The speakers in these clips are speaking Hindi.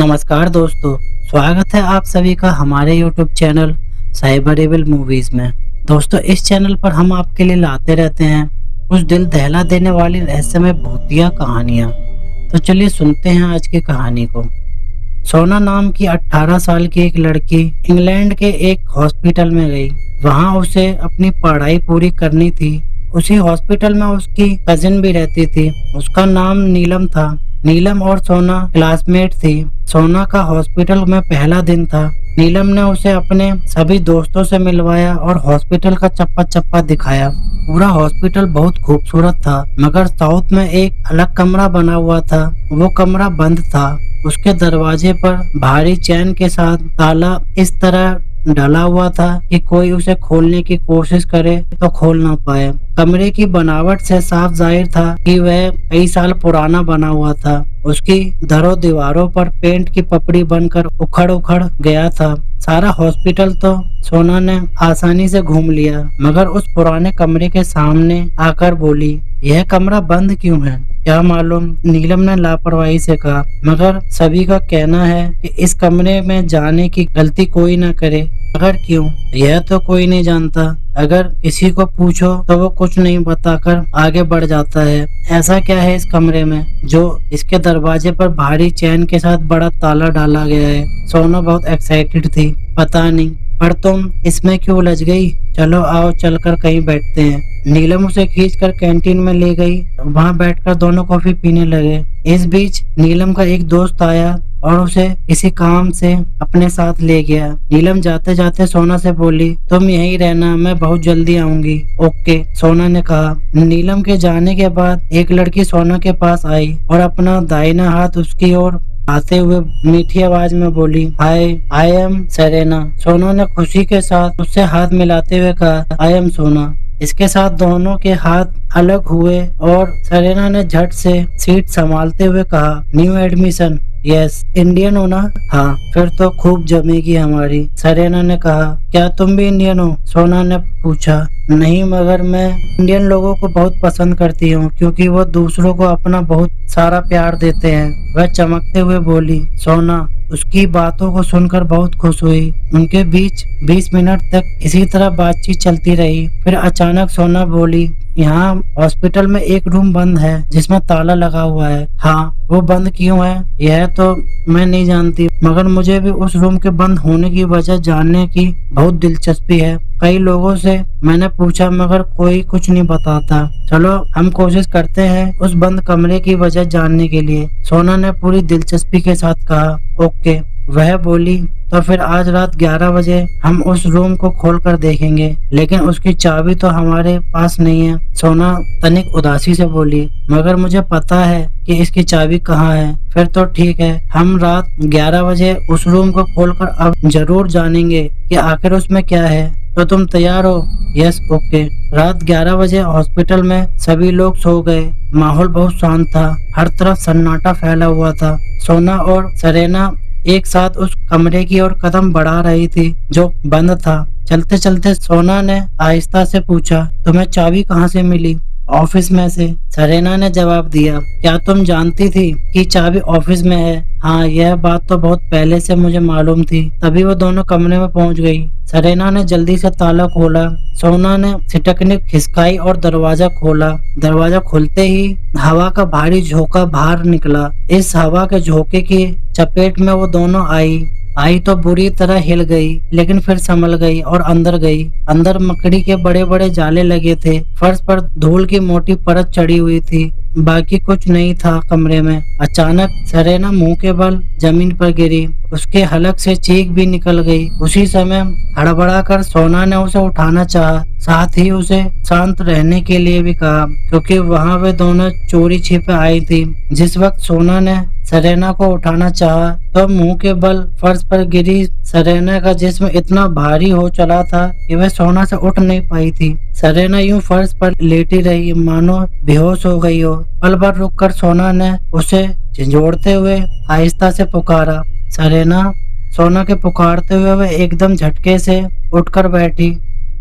नमस्कार दोस्तों, स्वागत है आप सभी का हमारे YouTube चैनल साइबरेबल मूवीज में। दोस्तों, इस चैनल पर हम आपके लिए लाते रहते हैं कुछ दिल दहला देने वाली रहस्यमय भूतिया कहानियां। तो चलिए सुनते हैं आज की कहानी को। सोना नाम की 18 साल की एक लड़की इंग्लैंड के एक हॉस्पिटल में गई। वहां उसे अपनी पढ़ाई पूरी करनी थी। उसी हॉस्पिटल में उसकी कजिन भी रहती थी। उसका नाम नीलम था। नीलम और सोना क्लासमेट थी। सोना का हॉस्पिटल में पहला दिन था। नीलम ने उसे अपने सभी दोस्तों से मिलवाया और हॉस्पिटल का चप्पा चप्पा दिखाया। पूरा हॉस्पिटल बहुत खूबसूरत था, मगर साउथ में एक अलग कमरा बना हुआ था। वो कमरा बंद था। उसके दरवाजे पर भारी चैन के साथ ताला इस तरह डला हुआ था कि कोई उसे खोलने की कोशिश करे तो खोल ना पाए। कमरे की बनावट से साफ जाहिर था कि वह कई साल पुराना बना हुआ था। उसकी दरों दीवारों पर पेंट की पपड़ी बनकर उखड़ उखड़ गया था। सारा हॉस्पिटल तो सोना ने आसानी से घूम लिया, मगर उस पुराने कमरे के सामने आकर बोली, यह कमरा बंद क्यों है? क्या मालूम, नीलम ने लापरवाही से कहा। मगर सभी का कहना है कि इस कमरे में जाने की गलती कोई न करे। अगर क्यों, यह तो कोई नहीं जानता। अगर किसी को पूछो तो वो कुछ नहीं बताकर आगे बढ़ जाता है। ऐसा क्या है इस कमरे में जो इसके दरवाजे पर भारी चैन के साथ बड़ा ताला डाला गया है? सोना बहुत एक्साइटेड थी। पता नहीं, पर तुम इसमें क्यों उलझ गई? चलो आओ, चलकर कहीं बैठते हैं। नीलम उसे खींचकर कैंटीन में ले गई। वहां बैठकर दोनों कॉफी पीने लगे। इस बीच नीलम का एक दोस्त आया और उसे किसी काम से अपने साथ ले गया। नीलम जाते जाते सोना से बोली, तुम यहीं रहना, मैं बहुत जल्दी आऊंगी। ओके, सोना ने कहा। नीलम के जाने के बाद एक लड़की सोना के पास आई और अपना दाहिना हाथ उसकी ओर आते हुए मीठी आवाज में बोली, हाय, आई एम सेरेना। सोना ने खुशी के साथ उससे हाथ मिलाते हुए कहा, आई एम सोना। इसके साथ दोनों के हाथ अलग हुए और सेरेना ने झट से सीट संभालते हुए कहा, न्यू एडमिशन? यस। इंडियन हो ना? हाँ, फिर तो खूब जमेगी हमारी। सेरेना ने कहा, क्या तुम भी इंडियन हो? सोना ने पूछा। नहीं, मगर मैं इंडियन लोगों को बहुत पसंद करती हूँ क्योंकि वो दूसरों को अपना बहुत सारा प्यार देते हैं, वह चमकते हुए बोली। सोना उसकी बातों को सुनकर बहुत खुश हुई। उनके बीच 20 मिनट तक इसी तरह बातचीत चलती रही। फिर अचानक सोना बोली, यहाँ हॉस्पिटल में एक रूम बंद है जिसमें ताला लगा हुआ है। हाँ, वो बंद क्यों है यह तो मैं नहीं जानती, मगर मुझे भी उस रूम के बंद होने की वजह जानने की बहुत दिलचस्पी है। कई लोगों से मैंने पूछा, मगर कोई कुछ नहीं बताता। चलो हम कोशिश करते हैं उस बंद कमरे की वजह जानने के लिए, सोना ने पूरी दिलचस्पी के साथ कहा। ओके, वह बोली, तो फिर आज रात 11 बजे हम उस रूम को खोल कर देखेंगे, लेकिन उसकी चाबी तो हमारे पास नहीं है। सोना तनिक उदासी से बोली, मगर मुझे पता है कि इसकी चाबी कहाँ है। फिर तो ठीक है, हम रात 11 बजे उस रूम को खोलकर अब जरूर जानेंगे कि आखिर उसमें क्या है। तो तुम तैयार हो? यस। ओके। रात 11 बजे हॉस्पिटल में सभी लोग सो गए। माहौल बहुत शांत था। हर तरफ सन्नाटा फैला हुआ था। सोना और सेरेना एक साथ उस कमरे की ओर कदम बढ़ा रही थी जो बंद था। चलते चलते सोना ने आहिस्ता से पूछा, तुम्हें चाबी कहाँ से मिली? ऑफिस में से, सेरेना ने जवाब दिया। क्या तुम जानती थी कि चाबी ऑफिस में है? हाँ, यह बात तो बहुत पहले से मुझे मालूम थी। तभी वो दोनों कमरे में पहुंच गई। सेरेना ने जल्दी से ताला खोला। सोना ने सिटकनी खिसकाई और दरवाजा खोला। दरवाजा खुलते ही हवा का भारी झोंका बाहर निकला। इस हवा के झोंके की चपेट में वो दोनों आई तो बुरी तरह हिल गई, लेकिन फिर संभल गई और अंदर गई। अंदर मकड़ी के बड़े बड़े जाले लगे थे। फर्श पर धूल की मोटी परत चढ़ी हुई थी। बाकी कुछ नहीं था कमरे में। अचानक सेरेना मुंह के बल जमीन पर गिरी। उसके हलक से चीख भी निकल गई। उसी समय हड़बड़ाकर सोना ने उसे उठाना चाहा, साथ ही उसे शांत रहने के लिए भी कहा, क्योंकि वहां वे दोनों चोरी छिपे आई थी। जिस वक्त सोना ने सेरेना को उठाना चाहा तो मुंह के बल फर्श पर गिरी सेरेना का जिस्म इतना भारी हो चला था कि वह सोना से उठ नहीं पाई थी। सेरेना यूं फर्श पर लेटी रही मानो बेहोश हो गई हो। पल भर रुककर सोना ने उसे झंझोड़ते हुए आहिस्ता से पुकारा, सेरेना। सोना के पुकारते हुए वह एकदम झटके से उठकर बैठी।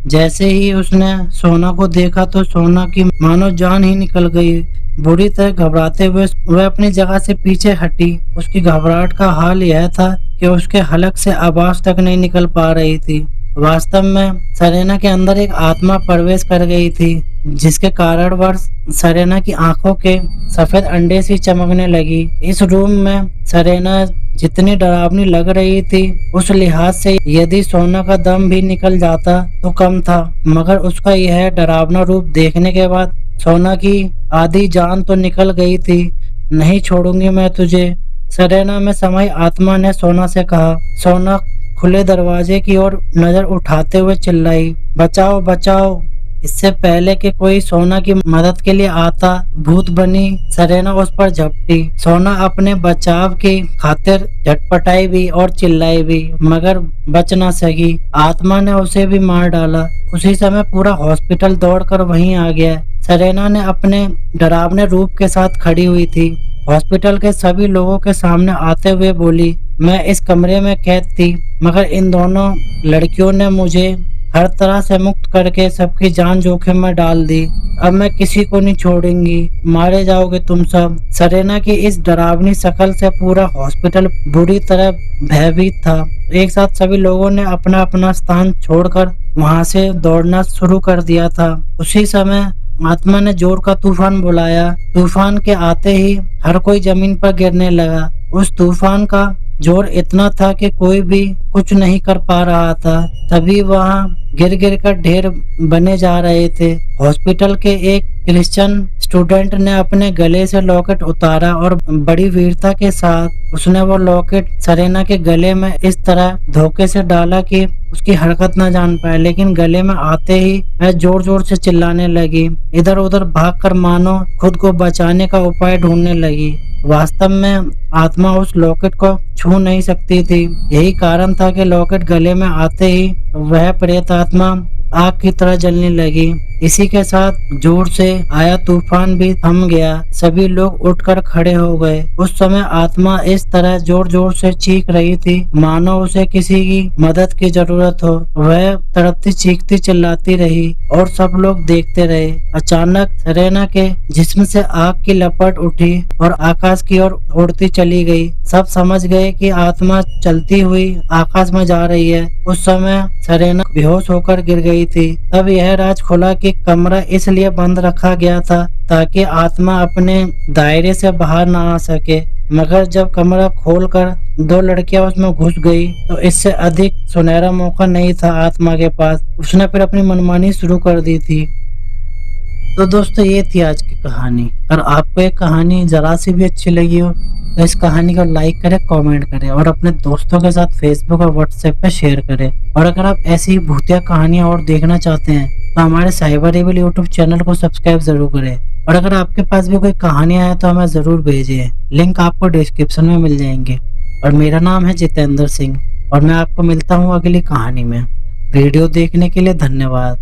जैसे ही उसने सोना को देखा तो सोना की मानो जान ही निकल गई। बुरी तरह घबराते हुए वह अपनी जगह से पीछे हटी। उसकी घबराहट का हाल यह था कि उसके हलक से आवाज तक नहीं निकल पा रही थी। वास्तव में सरेना के अंदर एक आत्मा प्रवेश कर गई थी, जिसके कारणवश सरेना की आंखों के सफेद अंडे सी चमकने लगी। इस रूम में सरेना जितनी डरावनी लग रही थी, उस लिहाज से यदि सोना का दम भी निकल जाता तो कम था, मगर उसका यह डरावना रूप देखने के बाद सोना की आधी जान तो निकल गई थी। नहीं छोड़ूंगी मैं तुझे, सरेना में समाई आत्मा ने सोना से कहा। सोना खुले दरवाजे की ओर नजर उठाते हुए चिल्लाई, बचाओ बचाओ। इससे पहले कि कोई सोना की मदद के लिए आता, भूत बनी सरेना उस पर झपटी। सोना अपने बचाव की खातिर झटपटाई भी और चिल्लाई भी, मगर बच न सकी। आत्मा ने उसे भी मार डाला। उसी समय पूरा हॉस्पिटल दौड़कर वहीं आ गया। सरेना ने अपने डरावने रूप के साथ खड़ी हुई थी। हॉस्पिटल के सभी लोगों के सामने आते हुए बोली, मैं इस कमरे में कैद थी, मगर इन दोनों लड़कियों ने मुझे हर तरह से मुक्त करके सबकी जान जोखिम में डाल दी। अब मैं किसी को नहीं छोड़ूंगी, मारे जाओगे तुम सब। सरेना की इस डरावनी शक्ल से पूरा हॉस्पिटल बुरी तरह भयभीत था। एक साथ सभी लोगों ने अपना अपना स्थान छोड़कर वहां से दौड़ना शुरू कर दिया था। उसी समय आत्मा ने जोर का तूफान बुलाया। तूफान के आते ही हर कोई जमीन पर गिरने लगा। उस तूफान का जोर इतना था कि कोई भी कुछ नहीं कर पा रहा था। तभी वहां गिर गिर कर ढेर बने जा रहे थे। हॉस्पिटल के एक क्रिश्चियन स्टूडेंट ने अपने गले से लॉकेट उतारा और बड़ी वीरता के साथ उसने वो लॉकेट सरेना के गले में इस तरह धोखे से डाला कि उसकी हरकत न जान पाए, लेकिन गले में आते ही वह जोर जोर से चिल्लाने लगी। इधर उधर भागकर मानो खुद को बचाने का उपाय ढूंढने लगी। वास्तव में आत्मा उस लॉकेट को छू नहीं सकती थी। यही कारण था कि लॉकेट गले में आते ही वह प्रेत आत्मा आग की तरह जलने लगी। इसी के साथ जोर से आया तूफान भी थम गया। सभी लोग उठकर खड़े हो गए। उस समय आत्मा इस तरह जोर जोर से चीख रही थी मानो उसे किसी की मदद की जरूरत हो। वह तड़पती चीखती चिल्लाती रही और सब लोग देखते रहे। अचानक सरेना के जिस्म से आग की लपट उठी और आकाश की ओर उड़ती चली गई। सब समझ गए कि आत्मा चलती हुई आकाश में जा रही है। उस समय सरेना बेहोश होकर गिर गई थी। तब यह राज खुला कि कमरा इसलिए बंद रखा गया था ताकि आत्मा अपने दायरे से बाहर ना आ सके, मगर जब कमरा खोलकर दो लड़कियां उसमें घुस गई तो इससे अधिक सुनहरा मौका नहीं था आत्मा के पास। उसने फिर अपनी मनमानी शुरू कर दी थी। तो दोस्तों ये थी आज की कहानी। अगर आपको ये कहानी जरा सी भी अच्छी लगी हो तो इस कहानी को लाइक करें, कमेंट करें और अपने दोस्तों के साथ फेसबुक और व्हाट्सएप पे शेयर करें। और अगर आप ऐसी भूतिया कहानियां और देखना चाहते हैं तो हमारे साइबर एविल यूट्यूब चैनल को सब्सक्राइब जरूर करें। और अगर आपके पास भी कोई कहानियां हैं तो हमें जरूर भेजिए। लिंक आपको डिस्क्रिप्शन में मिल जाएंगे। और मेरा नाम है जितेंद्र सिंह और मैं आपको मिलता हूँ अगली कहानी में। वीडियो देखने के लिए धन्यवाद।